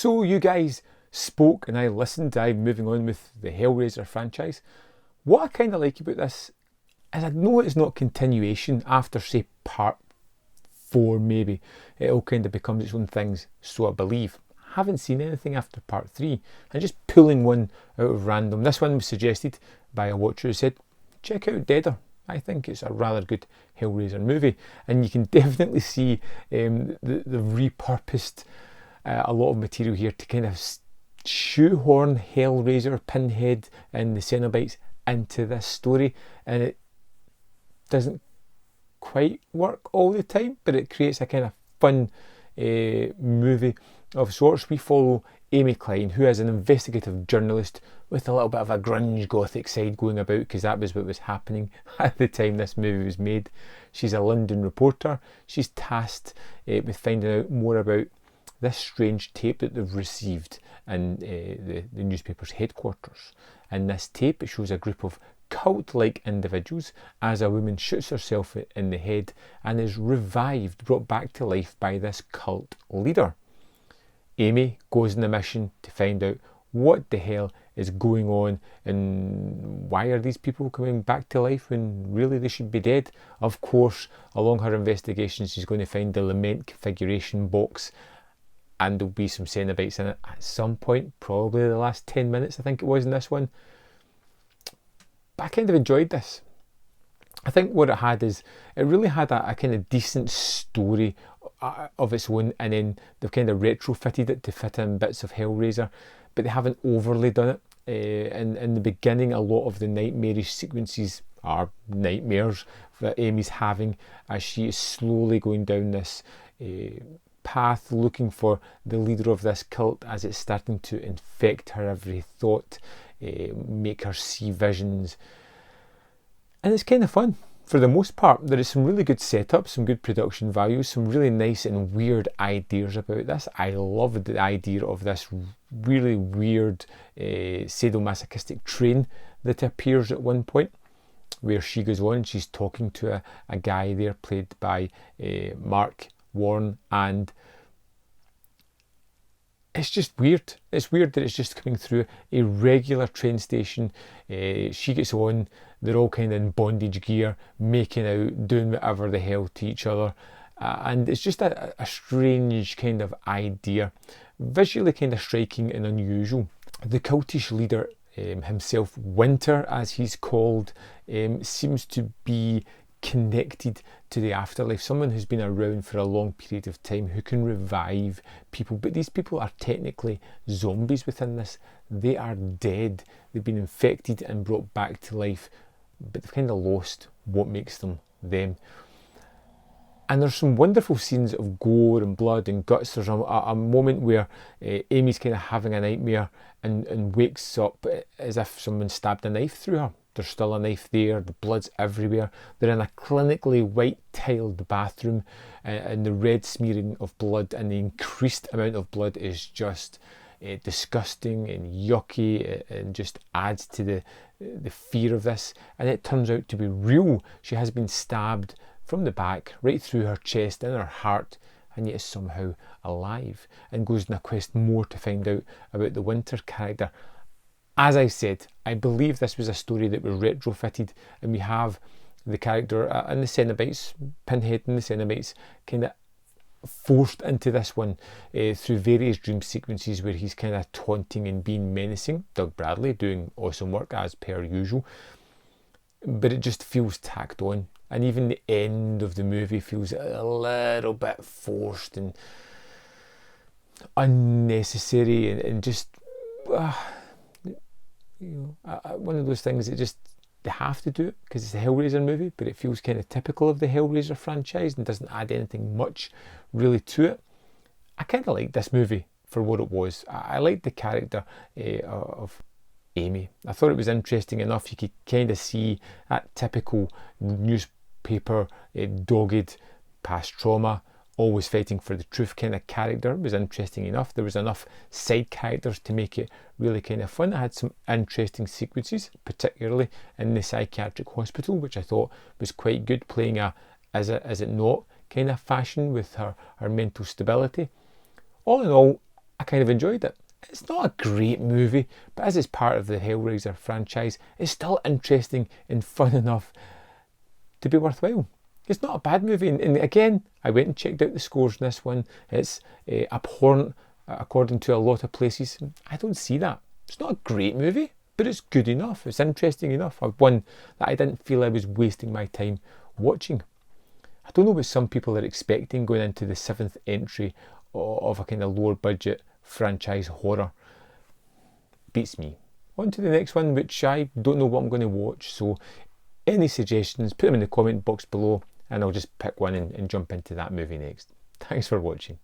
So you guys spoke and I listened. I'm moving on with the Hellraiser franchise. What I kind of like about this is I know it's not continuation after, say, part 4 maybe. It all kind of becomes its own things, so I believe. Haven't seen anything after part 3. I'm just pulling one out of random. This one was suggested by a watcher who said, check out Deader. I think it's a rather good Hellraiser movie. And you can definitely see the repurposed a lot of material here to kind of shoehorn Hellraiser, Pinhead and the Cenobites into this story, and it doesn't quite work all the time, but it creates a kind of fun movie of sorts. We follow Amy Klein, who is an investigative journalist with a little bit of a grunge gothic side going about, because that was what was happening at the time this movie was made. She's a London reporter. She's tasked with finding out more about this strange tape that they've received in the newspaper's headquarters. In this tape, it shows a group of cult-like individuals as a woman shoots herself in the head and is revived, brought back to life by this cult leader. Amy goes on a mission to find out what the hell is going on and why are these people coming back to life when really they should be dead. Of course, along her investigation, she's going to find the Lament configuration box, and there'll be some Cenobites in it at some point, probably the last 10 minutes I think it was in this one. But I kind of enjoyed this. I think what it had is, it really had a kind of decent story of its own, and then they've kind of retrofitted it to fit in bits of Hellraiser, but they haven't overly done it. In the beginning, a lot of the nightmarish sequences are nightmares that Amy's having as she is slowly going down this path looking for the leader of this cult, as it's starting to infect her every thought, make her see visions, and it's kind of fun for the most part. There is some really good setup, some good production values, some really nice and weird ideas about this. I loved the idea of this really weird sadomasochistic train that appears at one point, where she goes on, she's talking to a guy there played by Mark Warren, and it's just weird. It's weird that it's just coming through a regular train station. She gets on, they're all kind of in bondage gear, making out, doing whatever the hell to each other, and it's just a strange kind of idea, visually kind of striking and unusual. The cultish leader himself, Winter as he's called, seems to be connected to the afterlife, someone who's been around for a long period of time who can revive people, but these people are technically zombies within this. They are dead, they've been infected and brought back to life, but they've kind of lost what makes them them. And there's some wonderful scenes of gore and blood and guts. There's a moment where Amy's kind of having a nightmare and wakes up as if someone stabbed a knife through her. There's still a knife there, the blood's everywhere. They're in a clinically white tiled bathroom, and the red smearing of blood and the increased amount of blood is just disgusting and yucky, and just adds to the fear of this. And it turns out to be real. She has been stabbed from the back, right through her chest and her heart, and yet is somehow alive, and goes on a quest more to find out about the Winter character. As I said, I believe this was a story that was retrofitted, and we have the character and the Cenobites, Pinhead and the Cenobites, kind of forced into this one through various dream sequences where he's kind of taunting and being menacing. Doug Bradley doing awesome work as per usual, but it just feels tacked on, and even the end of the movie feels a little bit forced and unnecessary, and just one of those things that just, they have to do it because it's a Hellraiser movie, but it feels kind of typical of the Hellraiser franchise and doesn't add anything much really to it. I kind of liked this movie for what it was. I liked the character of Amy. I thought it was interesting enough. You could kind of see that typical newspaper dogged past trauma, always fighting for the truth kind of character. It was interesting enough. There was enough side characters to make it really kind of fun. I had some interesting sequences, particularly in the psychiatric hospital, which I thought was quite good, playing a is it not kind of fashion with her mental stability. All in all, I kind of enjoyed it. It's not a great movie, but as it's part of the Hellraiser franchise, it's still interesting and fun enough to be worthwhile. It's not a bad movie, and again, I went and checked out the scores in this one. It's abhorrent according to a lot of places. I don't see that. It's not a great movie, but it's good enough. It's interesting enough. One that I didn't feel I was wasting my time watching. I don't know what some people are expecting going into the 7th entry of a kind of lower budget franchise horror. Beats me. On to the next one, which I don't know what I'm going to watch, so any suggestions, put them in the comment box below and I'll just pick one and jump into that movie next. Thanks for watching.